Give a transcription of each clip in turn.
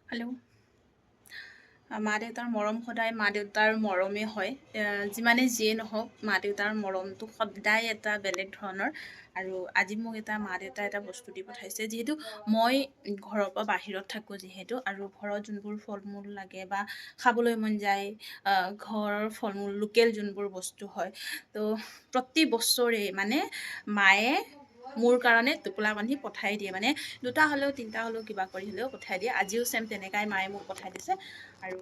Hello'. মা দেউতাৰ মৰম সদায় মা দেউতাৰ মৰমেই হয়। যিমানে যিয়ে নহওক মা দেউতাৰ মৰমটো সদায় এটা বেলেগ ধৰণৰ। আৰু আজি মোক মা দেউতাই এটা বস্তু দি পঠাইছে, যিহেতু মই ঘৰৰ পৰা বাহিৰত থাকোঁ যিহেতু, আৰু ঘৰত যোনবোৰ ফল মূল লাগে বা খাবলৈ মন যায়, ঘৰৰ ফল মূল লোকেল যোনবোৰ বস্তু হয়, তো প্ৰতি বছৰে মানে মায়ে মোৰ কাৰণে টোপোলা বান্ধি পঠাই দিয়ে, মানে দুটা হ'লেও তিনিটা হ'লেও কিবা কৰি হ'লেও পঠাই দিয়ে। আজিও চেম তেনেকাই মায়ে মোক পঠাই দিছে। আৰু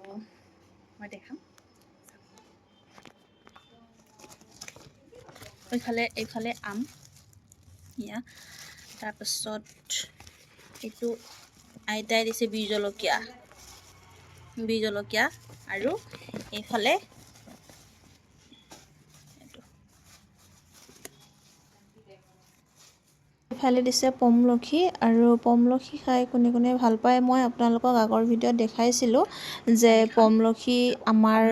মই দেখাম, এইফালে আম, এয়া তাৰপাছত এইটো আইতাই দিছে বীজ জলকীয়া, আৰু এইফালে ইফালে দিছে পমলখি, আৰু পমলখি খাই কোনে কোনে ভাল পায় মই আপোনালোকক আগৰ ভিডিঅ'ত দেখাইছিলোঁ যে পমলখি আমাৰ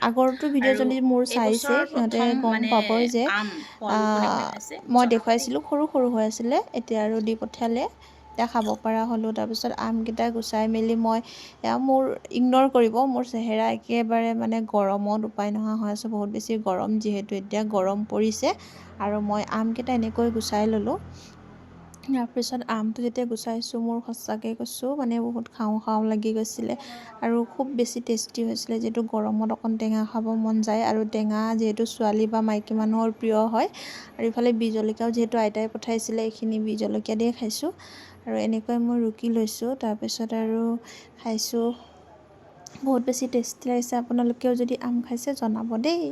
আগৰটো ভিডিঅ' যদি মোৰ চাইছে সিহঁতে গম পাব যে মই দেখুৱাইছিলোঁ সৰু সৰু হৈ আছিলে, এতিয়া আৰু দি পঠিয়ালে, এতিয়া খাব পৰা হ'লোঁ। তাৰপিছত আমকেইটা গুচাই মেলি মই এয়া মোৰ ইগন'ৰ কৰিব, মোৰ চেহেৰা একেবাৰে মানে গৰমত উপায় নোহোৱা হৈ আছে, বহুত বেছি গৰম, যিহেতু এতিয়া গৰম পৰিছে। আৰু মই আমকেইটা এনেকৈ গুচাই ল'লোঁ। তাৰপিছত আমটো যেতিয়া গুচাইছোঁ, মোৰ সঁচাকৈ কৈছোঁ মানে বহুত খাওঁ খাওঁ লাগি গৈছিলে, আৰু খুব বেছি টেষ্টি হৈছিলে, যিহেতু গৰমত অকণ টেঙা খাব মন যায়, আৰু টেঙা যিহেতু ছোৱালী বা মাইকী মানুহৰ প্ৰিয় হয়। আৰু ইফালে বীজ জলকীয়াও যিহেতু আইতাই পঠাইছিলে, এইখিনি বীজ জলকীয়া দিয়ে খাইছোঁ। আৰু এনেকৈ মই ৰুকি লৈছোঁ, তাৰপিছত আৰু খাইছোঁ, বহুত বেছি টেষ্টি লাগিছে। আপোনালোকেও যদি আম খাইছে জনাব দেই।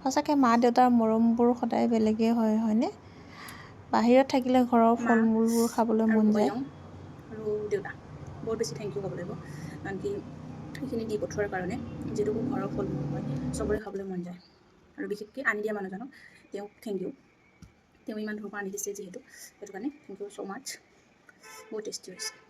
সঁচাকৈ মা দেউতাৰ মৰমবোৰ সদায় বেলেগেই হয়, হয়নে? বাহিৰত থাকিলে ঘৰৰ ফল মূলবোৰ খাবলৈ মন যায়। আৰু দেউতা বহুত বেছি থেংক ইউ ক'ব লাগিব, কাৰণ কি সেইখিনি দি পঠোৱাৰ কাৰণে, যিহেতু ঘৰৰ ফল মূল হয় চবৰে খাবলৈ মন যায়। আৰু বিশেষকৈ আনি দিয়া মানুহজনক তেওঁক থেংক ইউ, তেওঁ ইমান দূৰৰ পৰা আনি দিছে যিহেতু, সেইটো কাৰণে থেংক ইউ ছ' মাছ। বহুত টেষ্টি হৈছে।